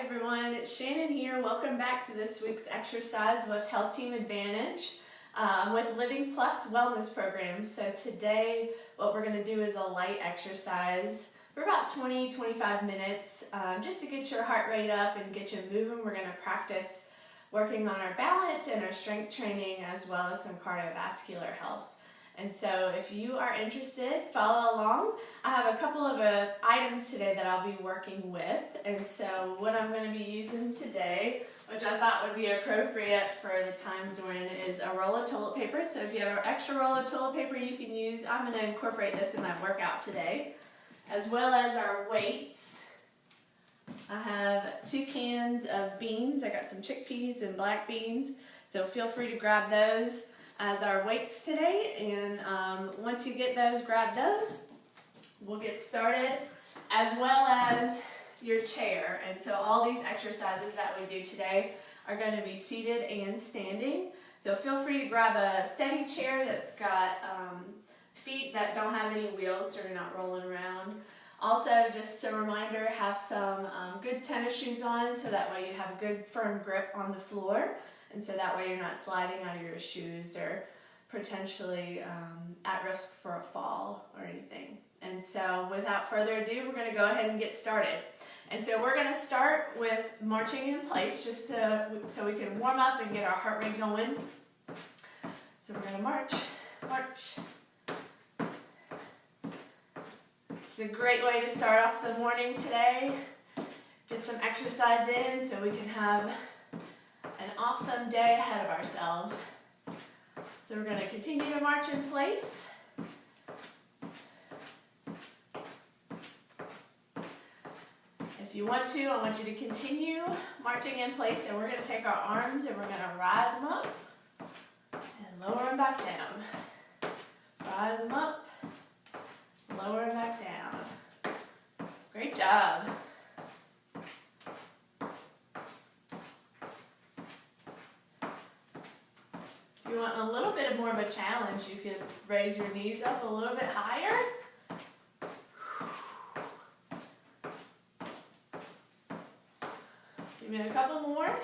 everyone, it's Shannon here. Welcome back to this week's exercise with HealthTeam Advantage with Living Plus Wellness Program. So today what we're going to do is a light exercise for about 20-25 minutes just to get your heart rate up and get you moving. We're going to practice working on our balance and our strength training as well as some cardiovascular health. And so if you are interested, follow along. I have a couple of items today that I'll be working with. And so what I'm going to be using today, which I thought would be appropriate for the times we're in, is a roll of toilet paper. So if you have an extra roll of toilet paper you can use, I'm going to incorporate this in my workout today, as well as our weights. I have 2 cans of beans. I got some chickpeas and black beans, so feel free to grab those as our weights today. And once you get those, grab those. We'll get started, as well as your chair. And so all these exercises that we do today are going to be seated and standing. So feel free to grab a steady chair that's got feet that don't have any wheels so you're not rolling around. Also, just a reminder, have some good tennis shoes on so that way you have a good firm grip on the floor. And so that way you're not sliding out of your shoes or potentially at risk for a fall or anything. And so without further ado, we're going to go ahead and get started. And so we're going to start with marching in place just so we can warm up and get our heart rate going. So we're going to march, march. It's a great way to start off the morning today. Get some exercise in so we can have an awesome day ahead of ourselves. So we're going to continue to march in place. If you want to, I want you to continue marching in place, and we're going to take our arms and we're going to rise them up and lower them back down. Rise them up, lower them back down. Great job. If you want a little bit more of a challenge, you could raise your knees up a little bit higher. Give me a couple more.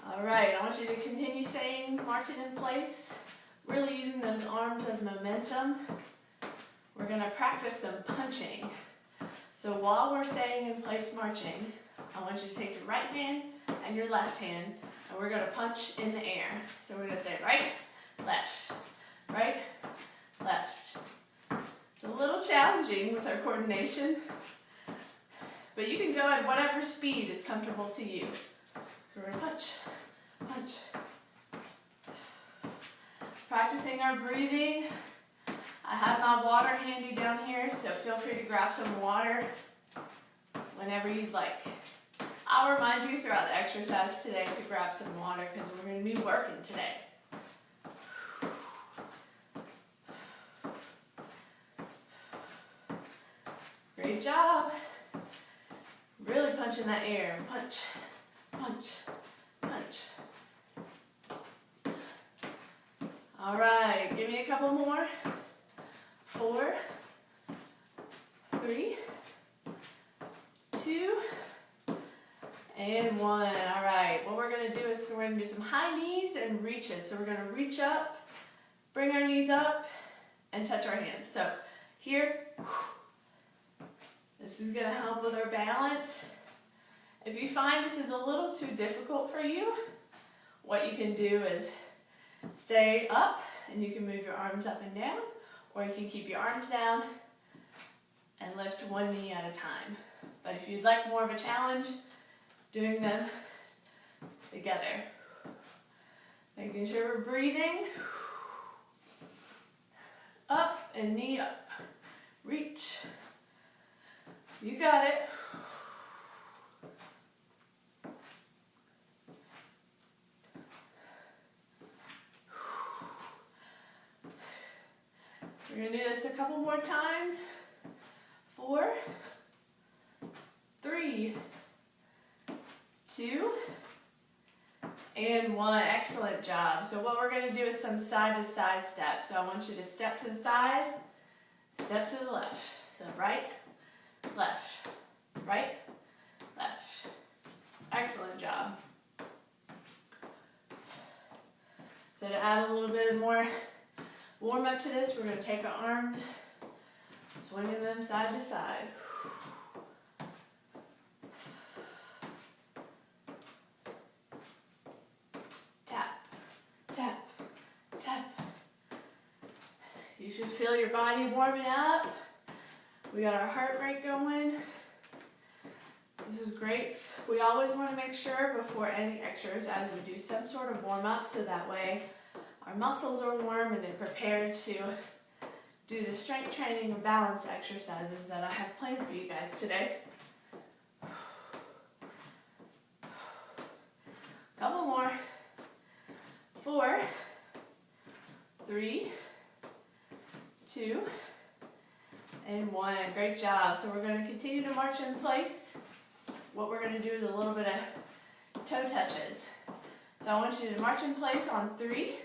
All right, I want you to continue staying, marching in place, really using those arms as momentum. We're going to practice some punching. So while we're staying in place marching, I want you to take your right hand and your left hand, and we're going to punch in the air. So we're going to say right, left, left. It's a little challenging with our coordination, but you can go at whatever speed is comfortable to you. So we're going to punch, punch. Practicing our breathing. I have my water handy down here, so feel free to grab some water whenever you'd like. I'll remind you throughout the exercise today to grab some water because we're going to be working today. Great job. Really punch in that air. Punch, punch, punch. All right, give me a couple more. 4, 3, 2, and 1. All right, what we're going to do is we're going to do some high knees and reaches. So we're going to reach up, bring our knees up, and touch our hands. So here, this is going to help with our balance. If you find this is a little too difficult for you, what you can do is stay up and you can move your arms up and down, or you can keep your arms down and lift one knee at a time. But if you'd like more of a challenge, doing them together. Making sure we're breathing. Up and knee up. Reach. You got it. We're going to do this a couple more times. 4, 3, 2, and 1. Excellent job. So what we're going to do is some side-to-side steps. So I want you to step to the side, step to the left, So right, left, right, left. Excellent job. So to add a little bit more warm up to this, we're going to take our arms, swinging them side to side. Tap, tap, tap. You should feel your body warming up. We got our heart rate going. This is great. We always want to make sure before any exercise we do some sort of warm up so that way our muscles are warm and they're prepared to do the strength training and balance exercises that I have planned for you guys today. Couple more. 4, 3, 2, and 1. Great job. So we're going to continue to march in place. What we're going to do is a little bit of toe touches. So I want you to march in place on 3,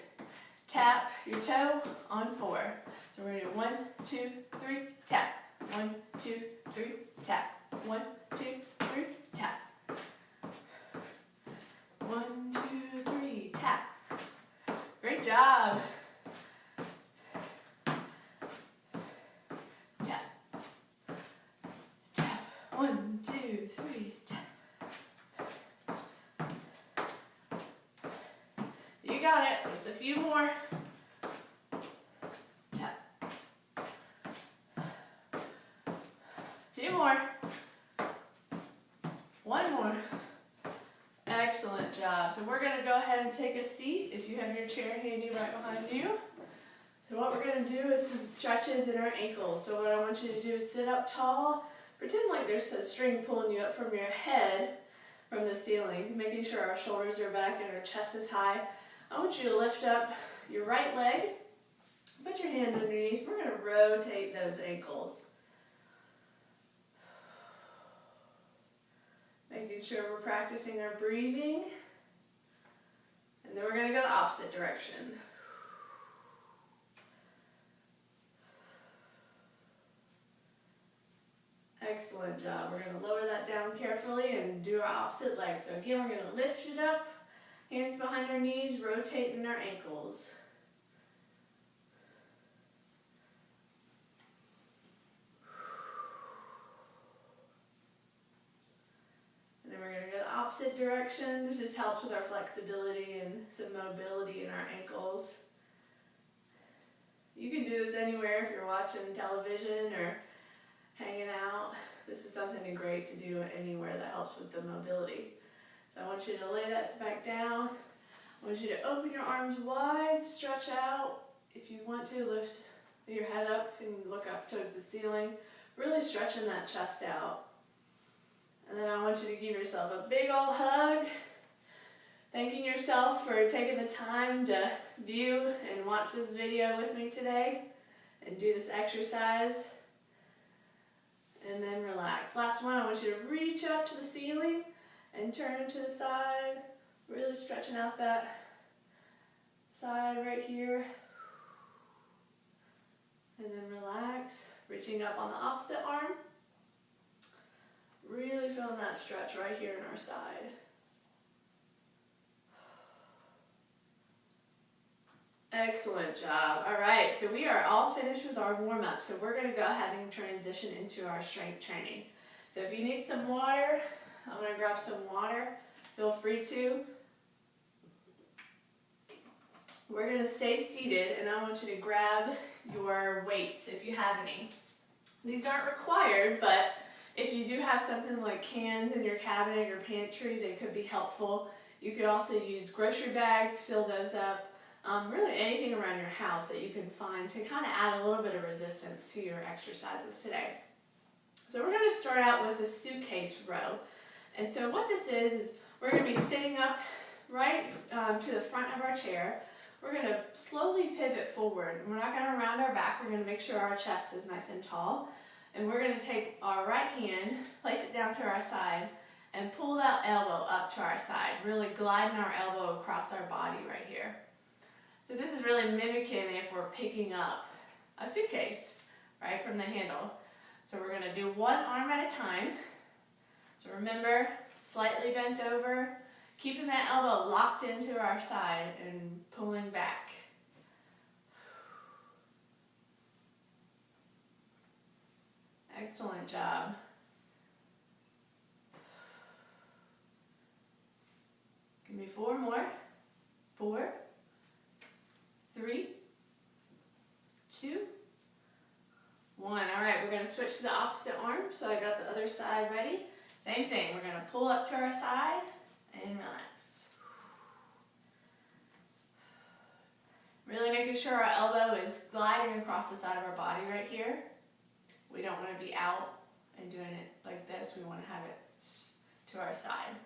tap your toe on 4. So we're going to do 1, 2, 3, tap. 1, 2, 3, tap. 1, 2, 3, tap. 1, 2, 3, tap. Great job. Tap. Tap. 1, 2, 3, tap. You got it. Just a few more. Tap. 2 more. 1 more. Excellent job. So we're going to go ahead and take a seat if you have your chair handy right behind you. So what we're going to do is some stretches in our ankles. So what I want you to do is sit up tall. Pretend like there's a string pulling you up from your head from the ceiling, making sure our shoulders are back and our chest is high. I want you to lift up your right leg. Put your hand underneath. We're going to rotate those ankles. Making sure we're practicing our breathing. And then we're going to go the opposite direction. Excellent job. We're going to lower that down carefully and do our opposite leg. So again, we're going to lift it up, hands behind our knees, rotating our ankles. And then we're going to go the opposite direction. This just helps with our flexibility and some mobility in our ankles. You can do this anywhere if you're watching television or hanging out. This is something great to do anywhere that helps with the mobility. So I want you to lay that back down. I want you to open your arms wide, stretch out. If you want to, lift your head up and look up towards the ceiling. Really stretching that chest out. And then I want you to give yourself a big old hug. Thanking yourself for taking the time to view and watch this video with me today and do this exercise. And then relax. Last one, I want you to reach up to the ceiling and turn to the side. Really stretching out that side right here. And then relax. Reaching up on the opposite arm. Really feeling that stretch right here in our side. Excellent job. All right, so we are all finished with our warm-up. So we're going to go ahead and transition into our strength training. So if you need some water, I'm going to grab some water. Feel free to. We're going to stay seated, and I want you to grab your weights if you have any. These aren't required, but if you do have something like cans in your cabinet or pantry, they could be helpful. You could also use grocery bags, fill those up. Really anything around your house that you can find to kind of add a little bit of resistance to your exercises today. So we're going to start out with a suitcase row. And so what this is we're going to be sitting up right to the front of our chair. We're going to slowly pivot forward. We're not going to round our back. We're going to make sure our chest is nice and tall. And we're going to take our right hand, place it down to our side, and pull that elbow up to our side, really gliding our elbow across our body right here. So this is really mimicking if we're picking up a suitcase, right, from the handle. So we're going to do one arm at a time. So remember, slightly bent over, keeping that elbow locked into our side and pulling back. Excellent job. Give me 4 more. 4, 3, 2, 1. All right, we're going to switch to the opposite arm. So I got the other side ready. Same thing. We're going to pull up to our side and relax. Really making sure our elbow is gliding across the side of our body right here. We don't want to be out and doing it like this. We want to have it to our side.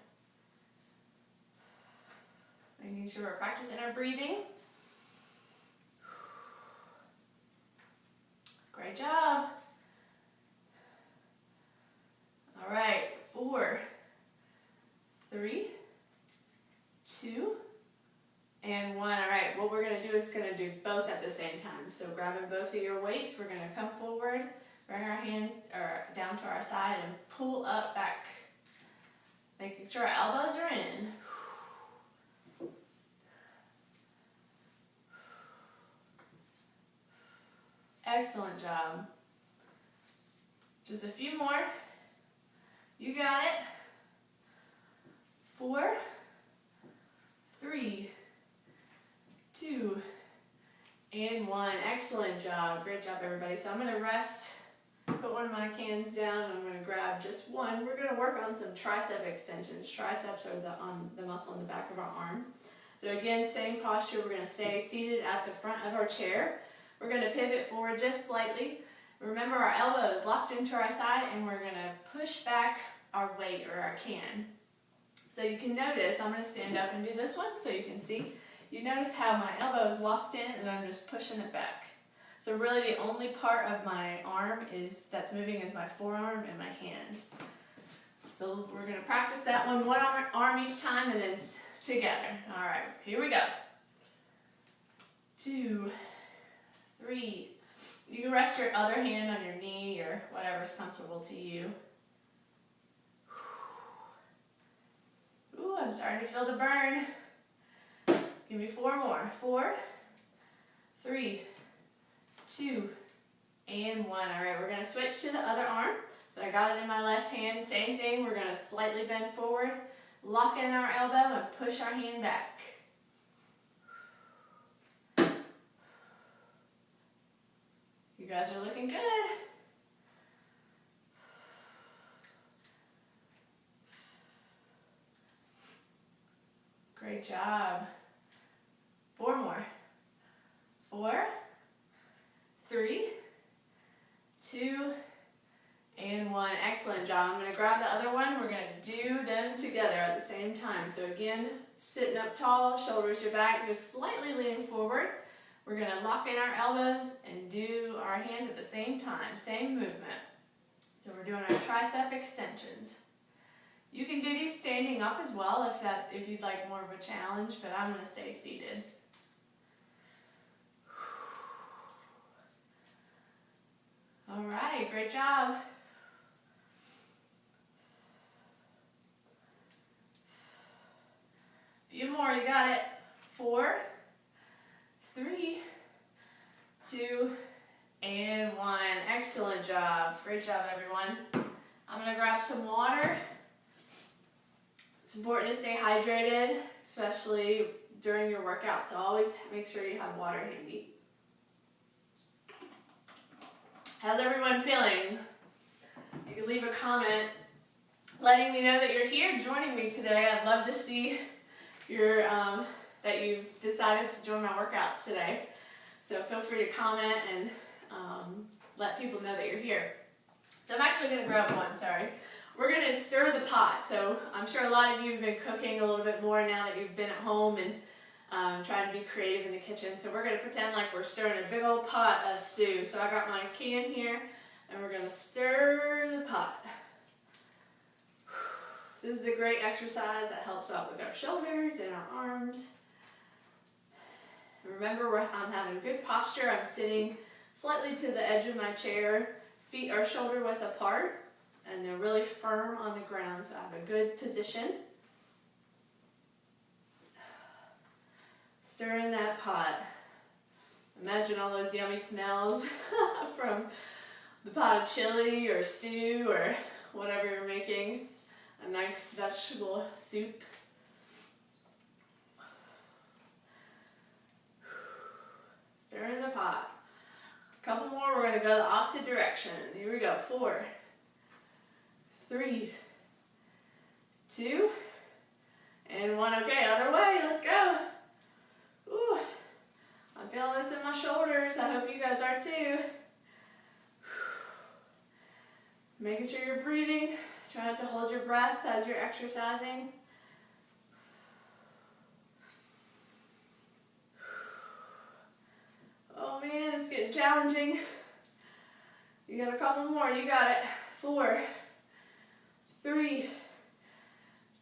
Making sure we're practicing our breathing. Great job. All right, 4, 3, 2, and 1. All right, what we're going to do is going to do both at the same time. So grabbing both of your weights, we're going to come forward, bring our hands down to our side and pull up back. Making sure our elbows are in. Excellent job. Just a few more. You got it. 4, 3, 2, and 1. Excellent job. Great job, everybody. So I'm going to rest, put one of my cans down, and I'm going to grab just one. We're going to work on some tricep extensions. Triceps are the muscle in the back of our arm. So again, same posture. We're going to stay seated at the front of our chair. We're going to pivot forward just slightly. Remember, our elbow is locked into our side, and we're going to push back our weight or our can. So you can notice, I'm going to stand up and do this one so you can see. You notice how my elbow is locked in and I'm just pushing it back. So really the only part of my arm that's moving is my forearm and my hand. So we're going to practice that one arm each time and then together. All right, here we go. 2, 3. You can rest your other hand on your knee or whatever's comfortable to you. Ooh, I'm starting to feel the burn. Give me 4 more. 4, 3, 2, and 1. All right, we're going to switch to the other arm. So I got it in my left hand. Same thing. We're going to slightly bend forward, lock in our elbow, and push our hand back. You guys are looking good. Great job. 4 more. 4, 3, 2, and 1. Excellent job. I'm going to grab the other one. We're going to do them together at the same time. So again, sitting up tall, shoulders are back, just slightly leaning forward. We're going to lock in our elbows and do our hands at the same time. Same movement. So we're doing our tricep extensions. You can do these standing up as well if you'd like more of a challenge, but I'm going to stay seated. All right, great job. Few more, you got it. 4, 3, 2, and 1. Excellent job. Great job, everyone. I'm going to grab some water. It's important to stay hydrated, especially during your workout, so always make sure you have water handy. How's everyone feeling? You can leave a comment letting me know that you're here joining me today. I'd love to see that you've decided to join my workouts today. So feel free to comment and let people know that you're here. So I'm actually going to grab one, sorry. We're going to stir the pot. So I'm sure a lot of you have been cooking a little bit more now that you've been at home and trying to be creative in the kitchen. So we're going to pretend like we're stirring a big old pot of stew. So I got my can here and we're going to stir the pot. This is a great exercise that helps out with our shoulders and our arms. Remember, I'm having good posture. I'm sitting slightly to the edge of my chair, feet are shoulder width apart and they're really firm on the ground, so I have a good position. Stir in that pot. Imagine all those yummy smells from the pot of chili or stew or whatever you're making. A nice vegetable soup. Stir in the pot. A couple more, we're going to go the opposite direction. Here we go. 4, 3, 2, and 1. Okay, other way. Let's go. Ooh, I'm feeling this in my shoulders. I hope you guys are too. Making sure you're breathing. Try not to hold your breath as you're exercising. Oh man, it's getting challenging. You got a couple more. You got it. 4, 3,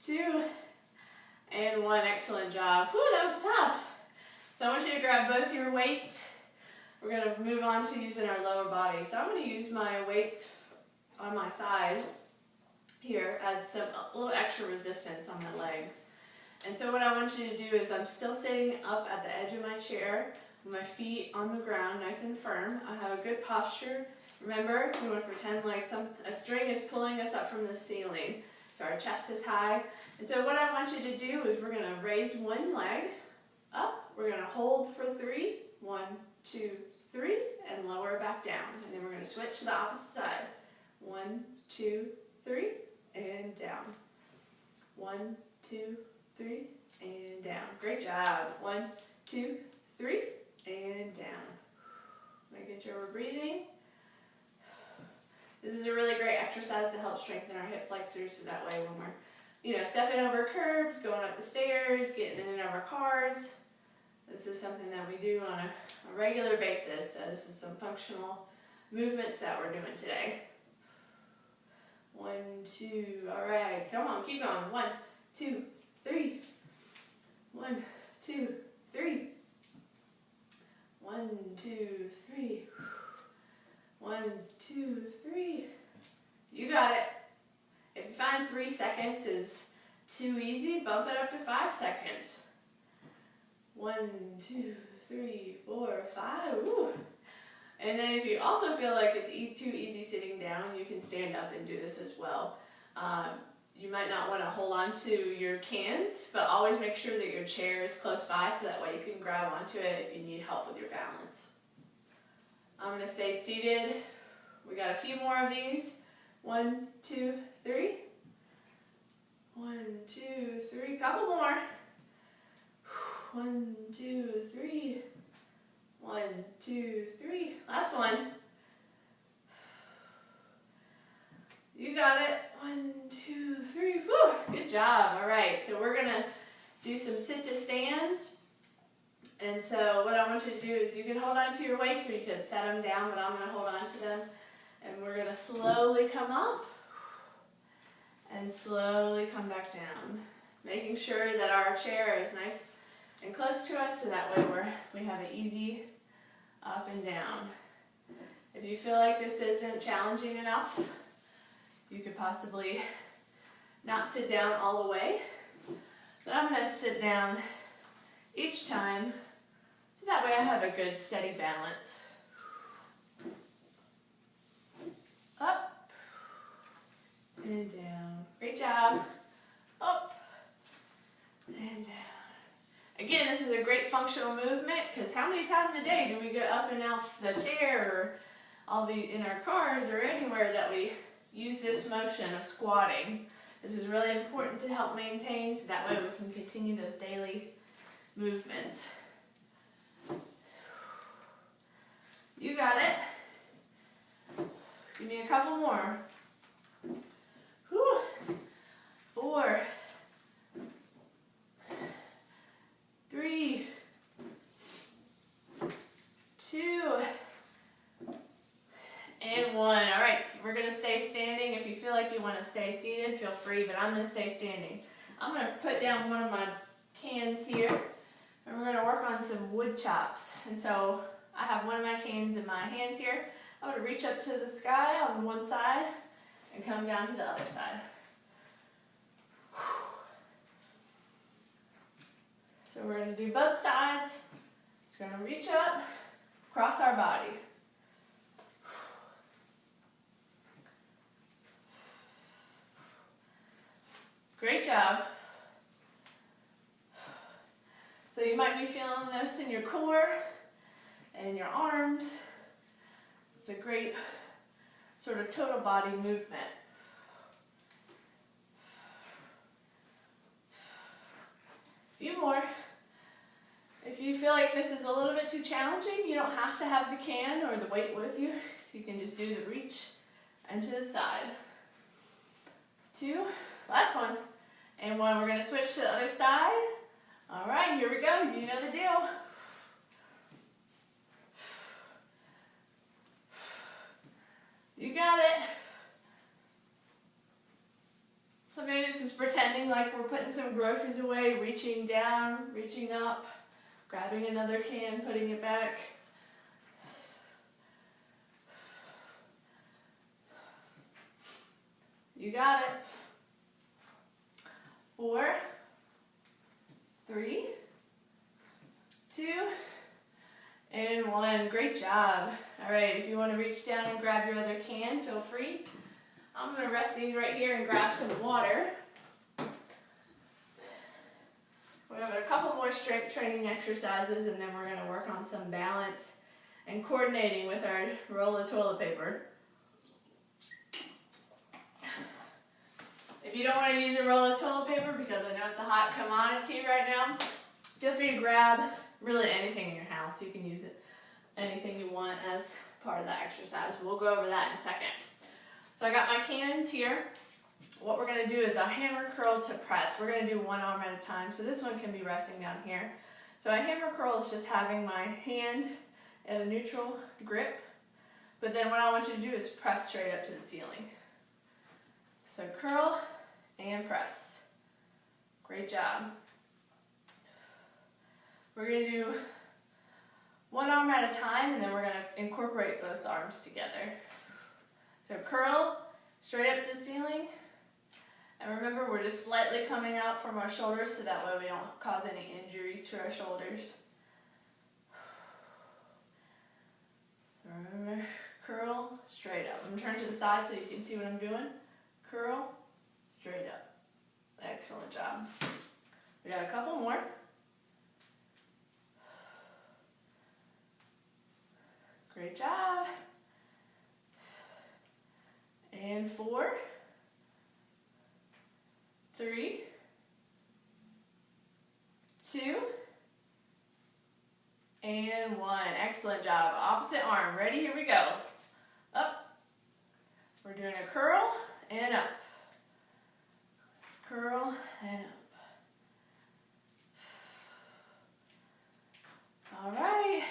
2, and 1. Excellent job. Whew, that was tough. So I want you to grab both your weights. We're going to move on to using our lower body. So I'm going to use my weights on my thighs here as a little extra resistance on my legs. And so what I want you to do is I'm still sitting up at the edge of my chair with my feet on the ground, nice and firm. I have a good posture. Remember, we want to pretend like a string is pulling us up from the ceiling. So our chest is high. And so what I want you to do is we're going to raise one leg up. We're going to hold for 3. 1, 2, 3, and lower back down. And then we're going to switch to the opposite side. 1, 2, 3, and down. 1, 2, 3, and down. Great job. 1, 2, 3, and down. Making sure we're breathing. This is a really great exercise to help strengthen our hip flexors, so that way when we're, stepping over curbs, going up the stairs, getting in and out of our cars, this is something that we do on a regular basis. So this is some functional movements that we're doing today. 1, 2, all right, come on, keep going. 1, 2, 3. 1, 2, 3. 1, 2, 3. 1, 2, 3. You got it. If you find 3 seconds is too easy, bump it up to 5 seconds. 1, 2, 3, 4, 5. Woo. And then if you also feel like it's too easy sitting down, you can stand up and do this as well. You might not want to hold on to your cans, but always make sure that your chair is close by so that way you can grab onto it if you need help with your balance. I'm going to stay seated. We got a few more of these. 1, 2, 3. 1, 2, 3. Couple more. 1, 2, 3. 1, 2, 3. Last one. You got it. 1, 2, 3. Woo! Good job. All right. So we're going to do some sit to stands. And so what I want you to do is you can hold on to your weights or you can set them down, but I'm going to hold on to them. And we're going to slowly come up and slowly come back down. Making sure that our chair is nice and close to us so that way we have it easy up and down. If you feel like this isn't challenging enough, you could possibly not sit down all the way. But I'm going to sit down each time so that way I have a good steady balance. Up and down. Great job. Up and down. Again, this is a great functional movement because how many times a day do we get up and out the chair or in our cars or anywhere that we use this motion of squatting? This is really important to help maintain so that way we can continue those daily movements. You got it. Give me a couple more. Whew. 4, 3, 2, and 1. All right, so we're going to stay standing. If you feel like you want to stay seated, feel free, but I'm going to stay standing. I'm going to put down one of my cans here, and we're going to work on some wood chops. And so I have one of my cans in my hands here. I'm going to reach up to the sky on one side and come down to the other side. So we're going to do both sides. It's going to reach up, cross our body. Great job. So you might be feeling this in your core and in your arms. It's a great sort of total body movement. A few more. If you feel like this is a little bit too challenging, you don't have to have the can or the weight with you. You can just do the reach and to the side. 2, last one. And 1, we're going to switch to the other side. All right, here we go. You know the deal. You got it. So maybe this is pretending like we're putting some groceries away, reaching down, reaching up, grabbing another can, putting it back. You got it. 4, 3, 2, and 1. Great job. All right, if you want to reach down and grab your other can, feel free. I'm going to rest these right here and grab some water. We have a couple more strength training exercises, and then we're going to work on some balance and coordinating with our roll of toilet paper. If you don't want to use a roll of toilet paper, because I know it's a hot commodity right now, feel free to grab really anything in your house. You can use it, anything you want as part of that exercise. We'll go over that in a second. So I got my cans here. What we're going to do is a hammer curl to press. We're going to do one arm at a time. So this one can be resting down here. So a hammer curl is just having my hand at a neutral grip. But then what I want you to do is press straight up to the ceiling. So curl and press. Great job. We're going to do one arm at a time, and then we're going to incorporate both arms together. So curl straight up to the ceiling. And remember, we're just slightly coming out from our shoulders so that way we don't cause any injuries to our shoulders. So remember, curl straight up. I'm going to turn to the side so you can see what I'm doing. Curl straight up. Excellent job. We got a couple more. Great job. And 4, 3, 2, and 1. Excellent job. Opposite arm. Ready? Here we go. Up. We're doing a curl and up. Curl and up. All right.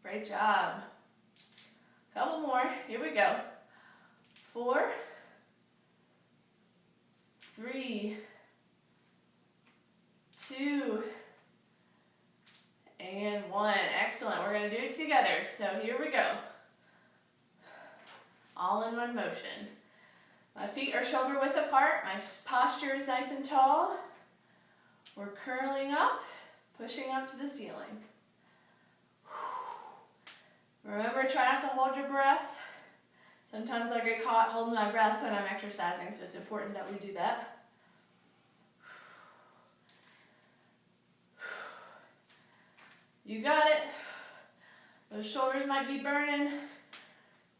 Great job. Couple more. Here we go. 4, 3, 2, and 1. Excellent. We're going to do it together. So here we go. All in one motion. My feet are shoulder width apart. My posture is nice and tall. We're curling up, pushing up to the ceiling. Remember, try not to hold your breath. Sometimes I get caught holding my breath when I'm exercising, so it's important that we do that. You got it. Those shoulders might be burning.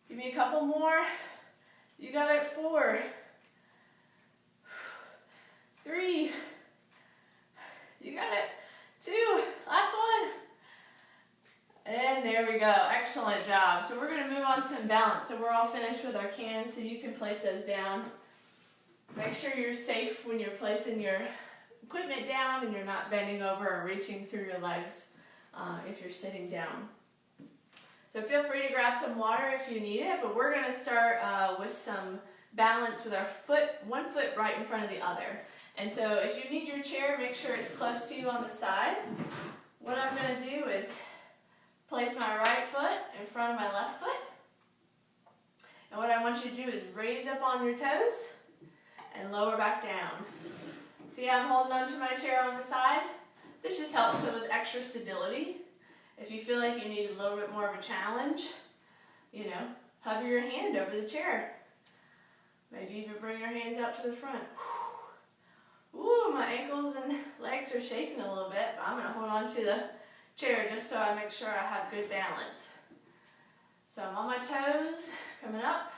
Give me a couple more. You got it. 4, 3, you got it. 2, last one. And there we go. Excellent job. So we're going to move on to some balance. So we're all finished with our cans, so you can place those down. Make sure you're safe when you're placing your equipment down and you're not bending over or reaching through your legs if you're sitting down. So feel free to grab some water if you need it, but we're going to start with some balance with our foot, one foot right in front of the other. And so if you need your chair, make sure it's close to you on the side. What I'm going to do is place my right foot in front of my left foot. And what I want you to do is raise up on your toes and lower back down. See how I'm holding onto my chair on the side? This just helps with extra stability. If you feel like you need a little bit more of a challenge, you know, hover your hand over the chair. Maybe even bring your hands out to the front. Ooh, my ankles and legs are shaking a little bit, but I'm going to hold on to the chair just so I make sure I have good balance. So I'm on my toes, coming up,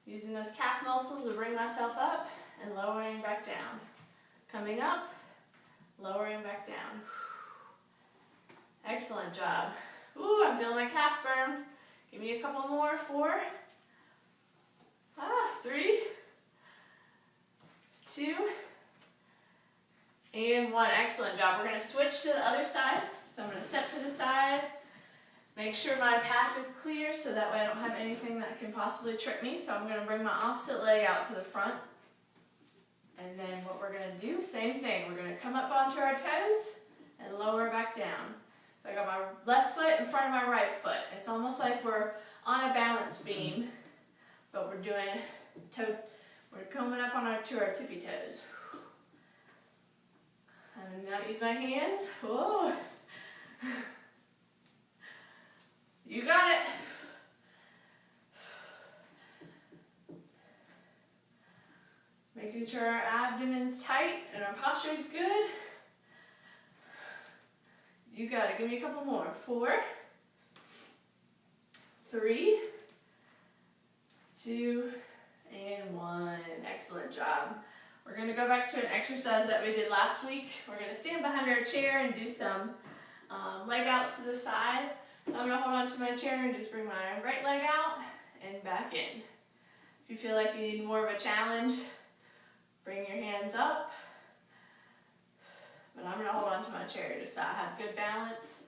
using those calf muscles to bring myself up and lowering back down. Coming up, lowering back down. Excellent job. Ooh, I'm feeling my calves burn. Give me a couple more. 4, 3, 2, and 1. Excellent job. We're going to switch to the other side. So I'm going to step to the side. Make sure my path is clear so that way I don't have anything that can possibly trip me. So I'm going to bring my opposite leg out to the front. And then what we're going to do, same thing. We're going to come up onto our toes and lower back down. So I got my left foot in front of my right foot. It's almost like we're on a balance beam, but we're doing we're coming up to our tippy toes. I'm going to use my hands. Whoa. You got it. Making sure our abdomen's tight and our posture is good. You got it. Give me a couple more. 4, 3, 2, and 1. Excellent job. We're going to go back to an exercise that we did last week. We're going to stand behind our chair and do some leg outs to the side. So I'm going to hold on to my chair and just bring my right leg out and back in. If you feel like you need more of a challenge, bring your hands up. But I'm going to hold on to my chair just so I have good balance.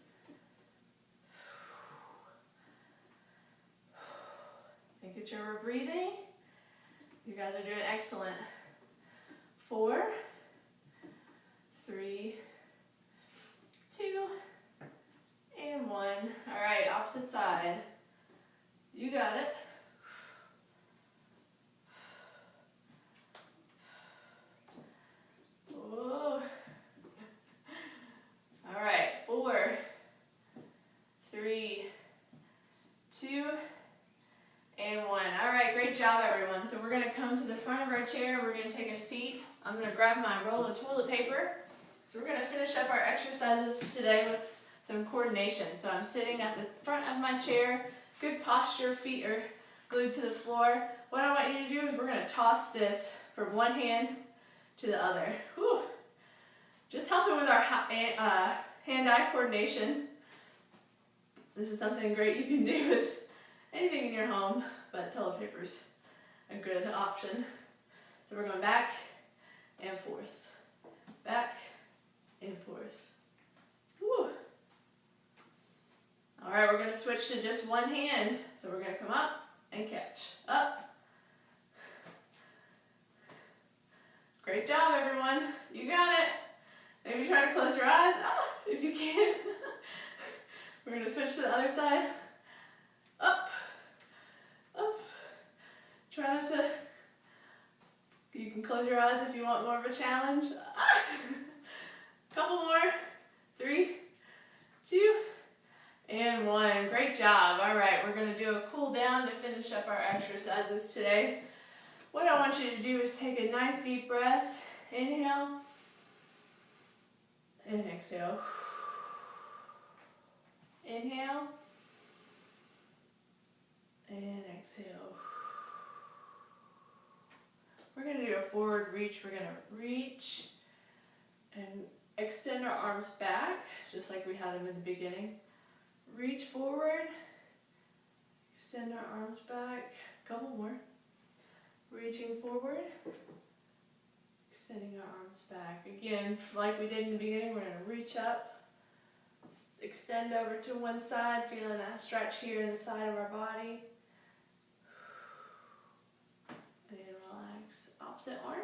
Making sure we're breathing. You guys are doing excellent. 4, 3, 2, and 1. All right, opposite side. You got it. Whoa. All right, 4, 3, 2, and 1. All right, great job, everyone. So we're going to come to the front of our chair. We're going to take a seat. I'm going to grab my roll of toilet paper. So we're going to finish up our exercises today with some coordination. So I'm sitting at the front of my chair, good posture, feet are glued to the floor. What I want you to do is we're going to toss this from one hand to the other. Whew. Just helping with our hand-eye coordination. This is something great you can do with anything in your home, but toilet paper's a good option. So we're going back and forth, back and forth. Whew. All right, we're going to switch to just one hand. So we're going to come up and catch. Up. Great job, everyone. You got it. Maybe try to close your eyes if you can. We're going to switch to the other side. Up. Up. Try not to. You can close your eyes if you want more of a challenge. Couple more. 3, 2, and 1. Great job. All right, we're going to do a cool down to finish up our exercises today. What I want you to do is take a nice deep breath. Inhale and exhale. Inhale and exhale. We're going to do a forward reach. We're going to reach and extend our arms back, just like we had them in the beginning. Reach forward, extend our arms back. A couple more. Reaching forward, extending our arms back. Again, like we did in the beginning, we're going to reach up, extend over to one side, feeling that stretch here in the side of our body. opposite arm.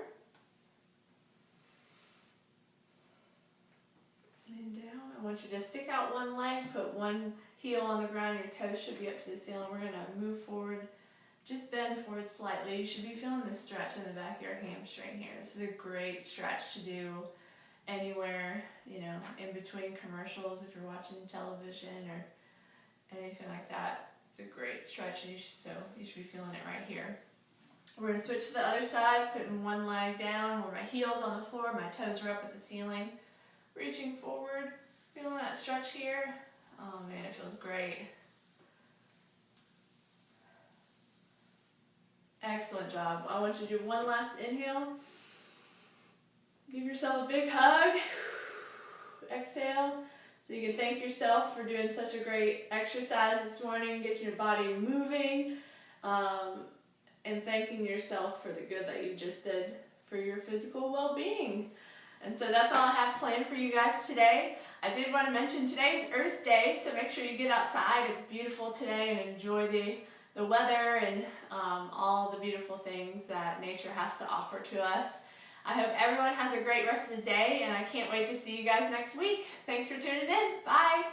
And down. I want you to stick out one leg, put one heel on the ground, your toes should be up to the ceiling. We're going to move forward, just bend forward slightly. You should be feeling this stretch in the back of your hamstring here. This is a great stretch to do anywhere, you know, in between commercials if you're watching television or anything like that. It's a great stretch, and you should be feeling it right here. We're going to switch to the other side, putting one leg down where my heel's on the floor, my toes are up at the ceiling. Reaching forward, feeling that stretch here. Oh man, it feels great. Excellent job. I want you to do one last inhale. Give yourself a big hug. Exhale. So you can thank yourself for doing such a great exercise this morning, getting your body moving, and thanking yourself for the good that you just did for your physical well-being. And so that's all I have planned for you guys today. I did want to mention today's Earth Day, so make sure you get outside. It's beautiful today, and enjoy the weather and all the beautiful things that nature has to offer to us. I hope everyone has a great rest of the day, and I can't wait to see you guys next week. Thanks for tuning in. Bye.